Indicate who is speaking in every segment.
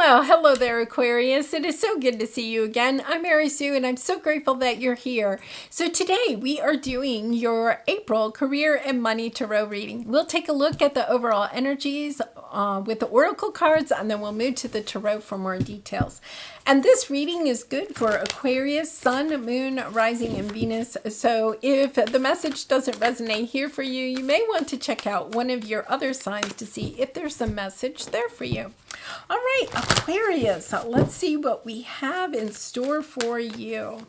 Speaker 1: Well, hello there, Aquarius. It is so good to see you again. I'm Mary Sue, and I'm so grateful that you're here. So today we are doing your April career and money tarot reading. We'll take a look at the overall energies with the oracle cards, and then we'll move to the tarot for more details. And this reading is good for Aquarius, Sun, Moon, Rising, and Venus. So if the message doesn't resonate here for you, you may want to check out one of your other signs to see if there's a message there for you. All right, Aquarius, let's see what we have in store for you.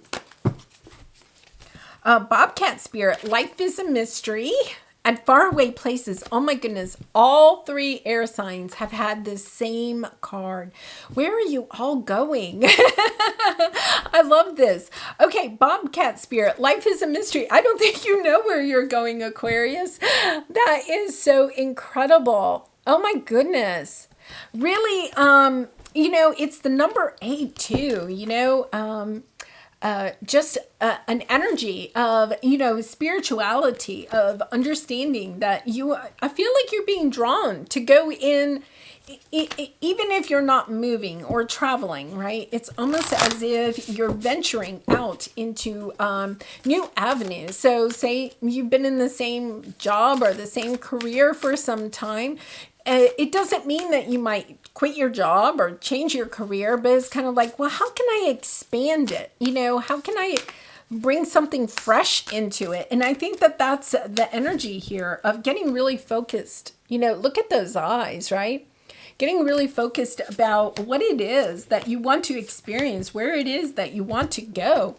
Speaker 1: Bobcat Spirit, life is a mystery. At faraway places, oh my goodness, all three air signs have had the same card. Where are you all going? I love this. Okay, Bobcat Spirit, life is a mystery. I don't think you know where you're going, Aquarius. That is so incredible. Oh my goodness. Really, it's the number 8 too, just an energy of, spirituality, of understanding that I feel like you're being drawn to go in, even if you're not moving or traveling, right? It's almost as if you're venturing out into new avenues. So say you've been in the same job or the same career for some time. It doesn't mean that you might quit your job or change your career, but it's kind of like, well, how can I expand it? How can I bring something fresh into it? And I think that that's the energy here of getting really focused. Look at those eyes, right? Getting really focused about what it is that you want to experience, where it is that you want to go.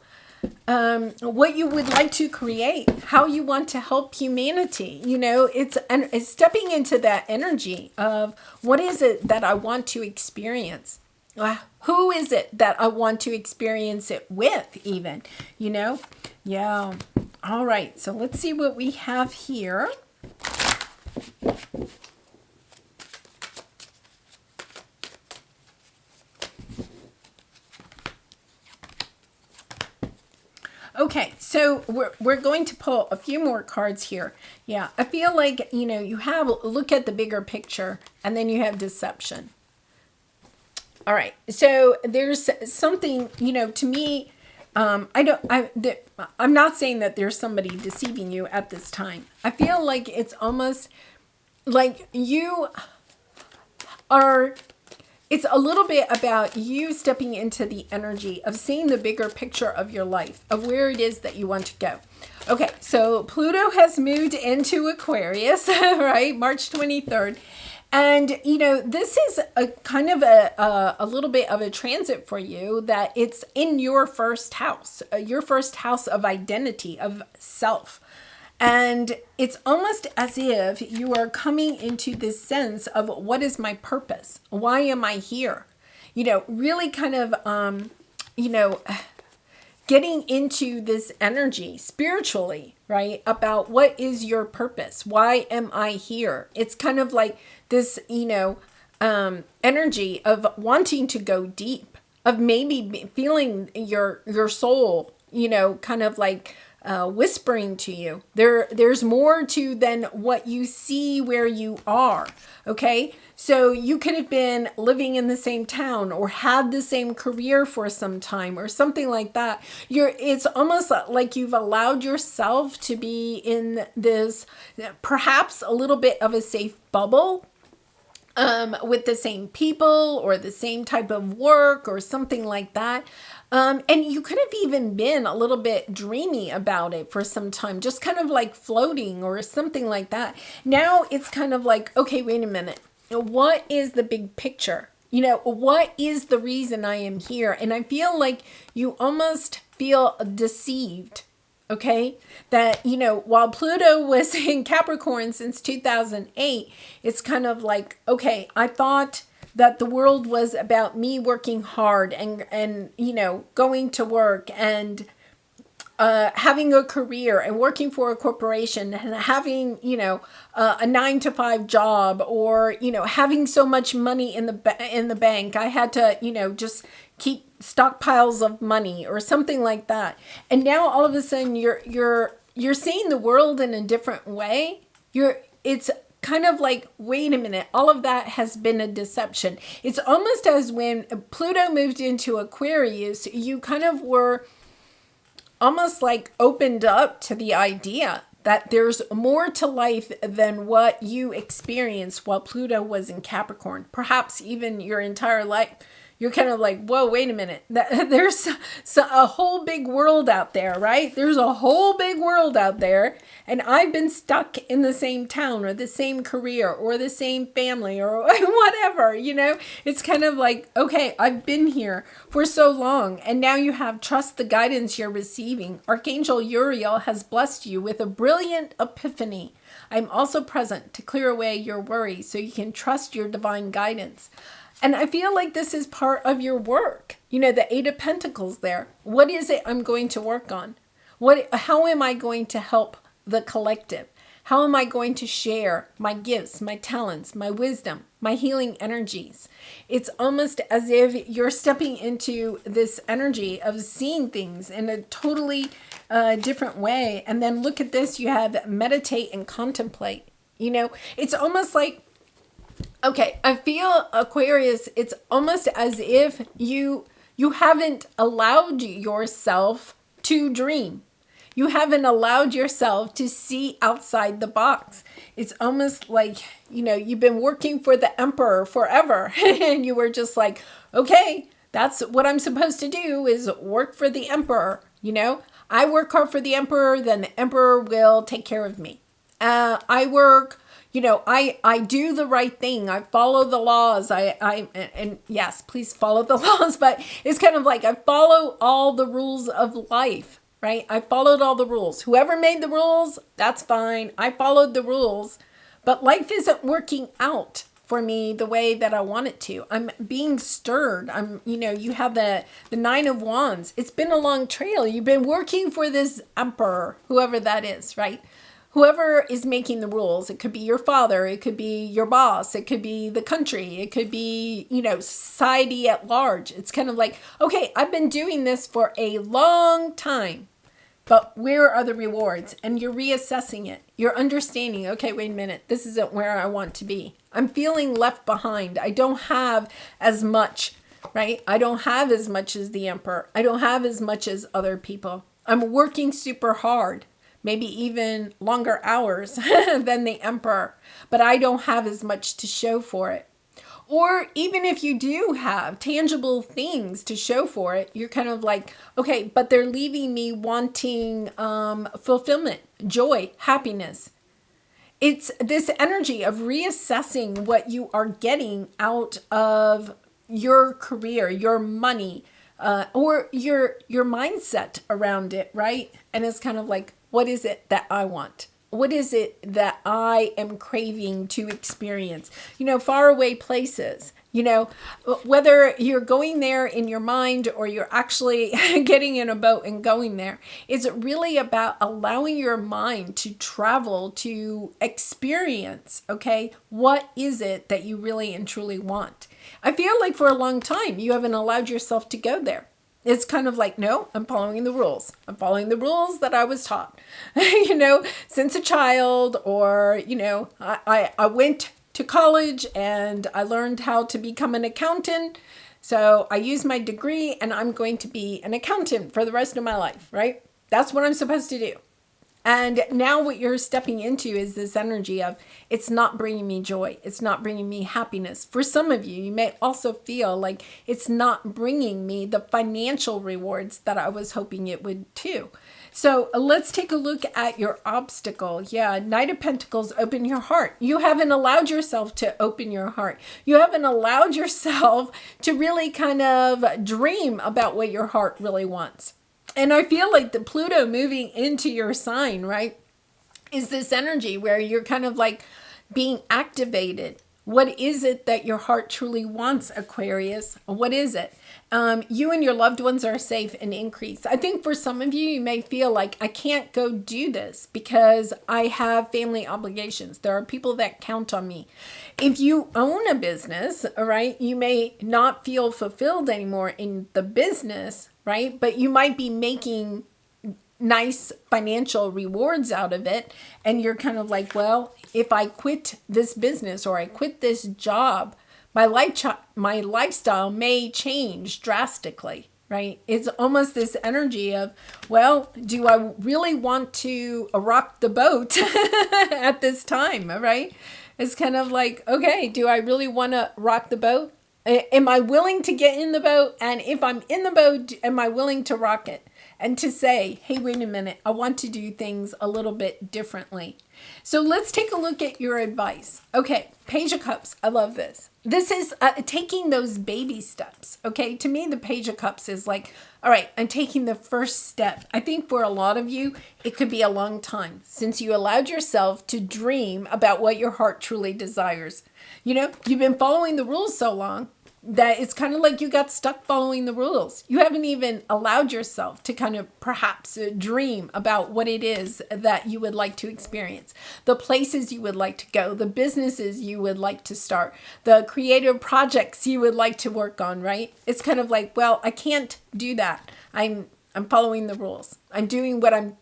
Speaker 1: What you would like to create, how you want to help humanity. It's stepping into that energy of what is it that I want to experience? Who is it that I want to experience it with even, Yeah. All right. So let's see what we have here. Okay, so we're going to pull a few more cards here. Yeah, I feel like, you have look at the bigger picture and then you have deception. All right, so there's something, to me, I'm not saying that there's somebody deceiving you at this time. I feel like it's almost like you are... It's a little bit about you stepping into the energy of seeing the bigger picture of your life, of where it is that you want to go. Okay, so Pluto has moved into Aquarius, right? March 23rd. And, this is a kind of a little bit of a transit for you, that it's in your first house of identity, of self. And it's almost as if you are coming into this sense of, what is my purpose? Why am I here? Really kind of, getting into this energy spiritually, right? About what is your purpose? Why am I here? It's kind of like this, energy of wanting to go deep, of maybe feeling your soul, kind of like, whispering to you. There's more to than what you see where you are. Okay. So you could have been living in the same town or had the same career for some time or something like that. It's almost like you've allowed yourself to be in this, perhaps a little bit of a safe bubble, with the same people or the same type of work or something like that. And you could have even been a little bit dreamy about it for some time, just kind of like floating or something like that. Now it's kind of like, okay, wait a minute. What is the big picture? What is the reason I am here? And I feel like you almost feel deceived. Okay, that, while Pluto was in Capricorn since 2008, it's kind of like, okay, I thought that the world was about me working hard and going to work and having a career and working for a corporation and having, a 9-to-5 job, or, having so much money in the bank. I had to, just keep stockpiles of money or something like that. And now all of a sudden you're seeing the world in a different way. It's kind of like, wait a minute, all of that has been a deception. It's almost as when Pluto moved into Aquarius, you kind of were almost like opened up to the idea that there's more to life than what you experienced while Pluto was in Capricorn. Perhaps even your entire life. You're kind of like, whoa, wait a minute. There's a whole big world out there, right? There's a whole big world out there. And I've been stuck in the same town or the same career or the same family or whatever, It's kind of like, okay, I've been here for so long. And now you have trust the guidance you're receiving. Archangel Uriel has blessed you with a brilliant epiphany. I'm also present to clear away your worries so you can trust your divine guidance. And I feel like this is part of your work. The Eight of Pentacles there. What is it I'm going to work on? How am I going to help the collective? How am I going to share my gifts, my talents, my wisdom, my healing energies? It's almost as if you're stepping into this energy of seeing things in a totally different way. And then look at this, you have meditate and contemplate. It's almost like, okay, I feel Aquarius, it's almost as if you haven't allowed yourself to dream. You haven't allowed yourself to see outside the box. It's almost like, you've been working for the emperor forever and you were just like, okay, that's what I'm supposed to do is work for the emperor. I work hard for the emperor, then the emperor will take care of me. I work, I do the right thing. I follow the laws. And yes, please follow the laws, but it's kind of like I follow all the rules of life. Right? I followed all the rules. Whoever made the rules, that's fine. I followed the rules, but life isn't working out for me the way that I want it to. I'm being stirred. You have the Nine of Wands. It's been a long trail. You've been working for this emperor, whoever that is, right? Whoever is making the rules. It could be your father. It could be your boss. It could be the country. It could be, society at large. It's kind of like, okay, I've been doing this for a long time. But where are the rewards? And you're reassessing it. You're understanding, okay, wait a minute. This isn't where I want to be. I'm feeling left behind. I don't have as much, right? I don't have as much as the emperor. I don't have as much as other people. I'm working super hard, maybe even longer hours than the emperor. But I don't have as much to show for it. Or even if you do have tangible things to show for it, you're kind of like, okay, but they're leaving me wanting fulfillment, joy, happiness. It's this energy of reassessing what you are getting out of your career, your money, or your mindset around it, right? And it's kind of like, what is it that I want? What is it that I am craving to experience? Faraway places, whether you're going there in your mind or you're actually getting in a boat and going there, it's really about allowing your mind to travel, to experience, okay? What is it that you really and truly want? I feel like for a long time, you haven't allowed yourself to go there. It's kind of like, no, I'm following the rules. I'm following the rules that I was taught, since a child, or, I went to college and I learned how to become an accountant. So I use my degree and I'm going to be an accountant for the rest of my life, right? That's what I'm supposed to do. And now what you're stepping into is this energy of, it's not bringing me joy. It's not bringing me happiness. For some of you, you may also feel like it's not bringing me the financial rewards that I was hoping it would too. So let's take a look at your obstacle. Yeah, Knight of Pentacles, open your heart. You haven't allowed yourself to open your heart. You haven't allowed yourself to really kind of dream about what your heart really wants. And I feel like the Pluto moving into your sign, right, is this energy where you're kind of like being activated. What is it that your heart truly wants, Aquarius? What is it? You and your loved ones are safe and increased. I think for some of you, you may feel like, I can't go do this because I have family obligations. There are people that count on me. If you own a business, all right, you may not feel fulfilled anymore in the business, right? But you might be making nice financial rewards out of it. And you're kind of like, well, if I quit this business or I quit this job, my lifestyle may change drastically, right? It's almost this energy of, well, do I really want to rock the boat at this time, right? It's kind of like, okay, do I really want to rock the boat? Am I willing to get in the boat? And if I'm in the boat, am I willing to rock it? And to say, hey, wait a minute, I want to do things a little bit differently. So let's take a look at your advice. Okay, Page of Cups. I love this. This is taking those baby steps. Okay, to me, the Page of Cups is like, all right, I'm taking the first step. I think for a lot of you, it could be a long time since you allowed yourself to dream about what your heart truly desires. You know, you've been following the rules so long that it's kind of like you got stuck following the rules. You haven't even allowed yourself to kind of perhaps dream about what it is that you would like to experience, the places you would like to go, the businesses you would like to start, the creative projects you would like to work on, right? It's kind of like, well, I can't do that. I'm following the rules. I'm doing what I'm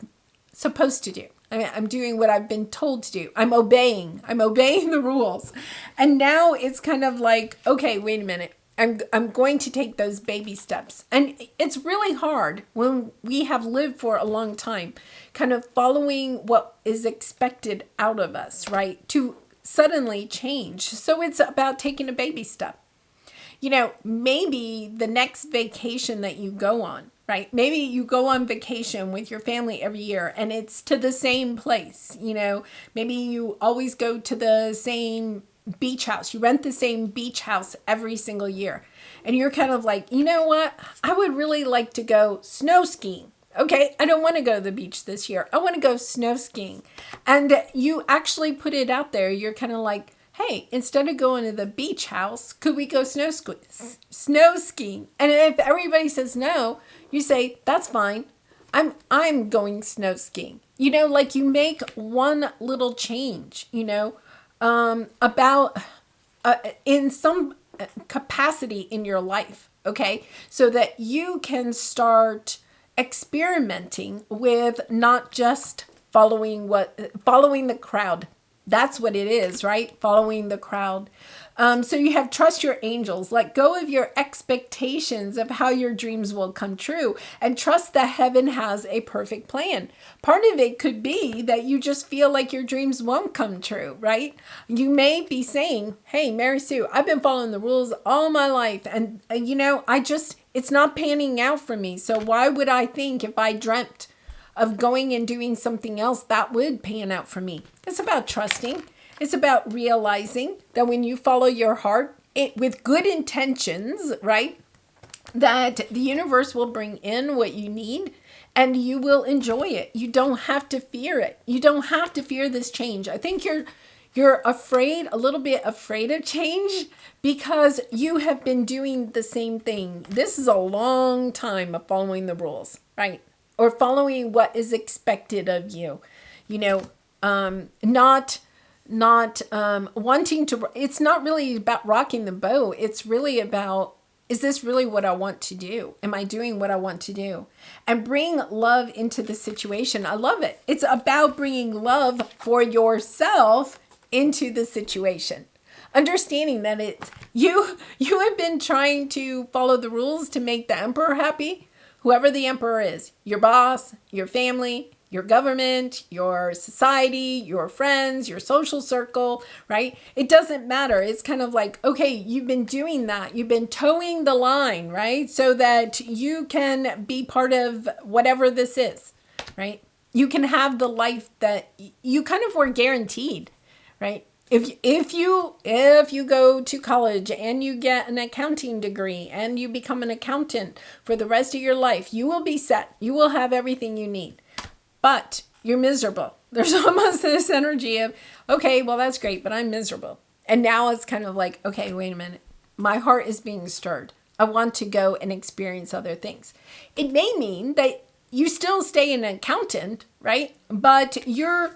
Speaker 1: supposed to do. I'm doing what I've been told to do. I'm obeying the rules. And now it's kind of like, okay, wait a minute. I'm going to take those baby steps. And it's really hard when we have lived for a long time, kind of following what is expected out of us, right? To suddenly change. So it's about taking a baby step. You know, maybe the next vacation that you go on, right? Maybe you go on vacation with your family every year and it's to the same place. You know, maybe you always go to the same beach house. You rent the same beach house every single year. And you're kind of like, you know what? I would really like to go snow skiing. Okay, I don't want to go to the beach this year. I want to go snow skiing. And you actually put it out there. You're kind of like, hey, instead of going to the beach house, could we go snow skiing? And if everybody says no, you say, that's fine. I'm going snow skiing. You know, like you make one little change, you know, about in some capacity in your life. Okay, so that you can start experimenting with not just following the crowd. That's what it is, right? Following the crowd. So you have trust your angels. Let go of your expectations of how your dreams will come true and trust that heaven has a perfect plan. Part of it could be that you just feel like your dreams won't come true, right? You may be saying, hey, Mary Sue, I've been following the rules all my life. And you know, it's not panning out for me. So why would I think if I dreamt of going and doing something else that would pan out for me? It's about trusting. It's about realizing that when you follow your heart with good intentions, right, that the universe will bring in what you need and you will enjoy it. You don't have to fear it. You don't have to fear this change. I think you're afraid, a little bit afraid of change because you have been doing the same thing. This is a long time of following the rules, right? Or following what is expected of you, you know, not wanting to, it's not really about rocking the boat. It's really about, is this really what I want to do? Am I doing what I want to do? And bring love into the situation. I love it. It's about bringing love for yourself into the situation. Understanding that you have been trying to follow the rules to make the emperor happy. Whoever the emperor is, your boss, your family, your government, your society, your friends, your social circle, right? It doesn't matter. It's kind of like, okay, you've been doing that. You've been towing the line, right? So that you can be part of whatever this is, right? You can have the life that you kind of were guaranteed, right? If you go to college and you get an accounting degree and you become an accountant for the rest of your life, you will be set. You will have everything you need. But you're miserable. There's almost this energy of, okay, well, that's great, but I'm miserable. And now it's kind of like, okay, wait a minute. My heart is being stirred. I want to go and experience other things. It may mean that you still stay an accountant, right? But you're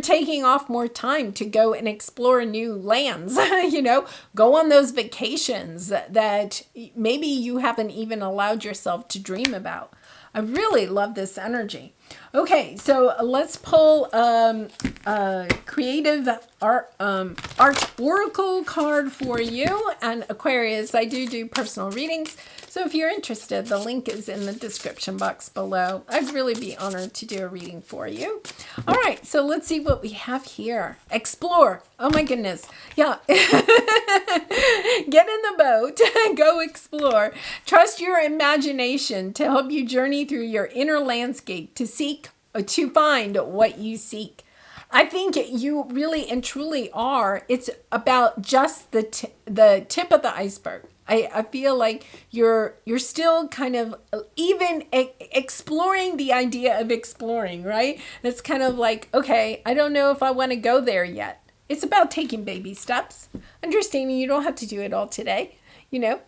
Speaker 1: taking off more time to go and explore new lands, you know, go on those vacations that maybe you haven't even allowed yourself to dream about. I really love this energy. Okay, so let's pull creative art oracle card for you. And Aquarius, I do personal readings. So if you're interested, the link is in the description box below. I'd really be honored to do a reading for you. All right, so let's see what we have here. Explore. Oh my goodness. Yeah. Get in the boat. Go explore. Trust your imagination to help you journey through your inner landscape to find what you seek. I think you really and truly are. It's about just the tip of the iceberg. I feel like you're still kind of even exploring the idea of exploring, right? It's kind of like, okay, I don't know if I want to go there yet. It's about taking baby steps, understanding you don't have to do it all today,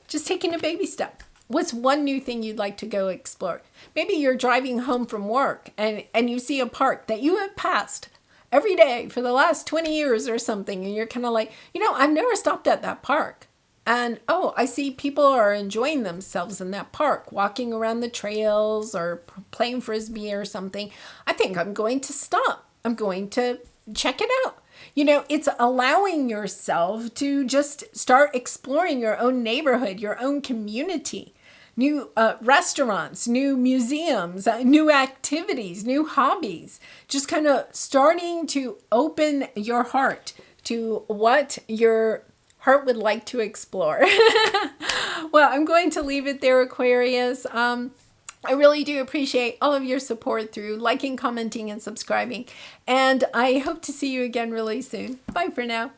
Speaker 1: just taking a baby step. What's one new thing you'd like to go explore? Maybe you're driving home from work and you see a park that you have passed every day for the last 20 years or something. And you're kind of like, I've never stopped at that park. And, oh, I see people are enjoying themselves in that park, walking around the trails or playing frisbee or something. I think I'm going to stop. I'm going to check it out. It's allowing yourself to just start exploring your own neighborhood, your own community, new restaurants, new museums, new activities, new hobbies. Just kind of starting to open your heart to what your heart would like to explore. Well, I'm going to leave it there, Aquarius. I really do appreciate all of your support through liking, commenting, and subscribing. And I hope to see you again really soon. Bye for now.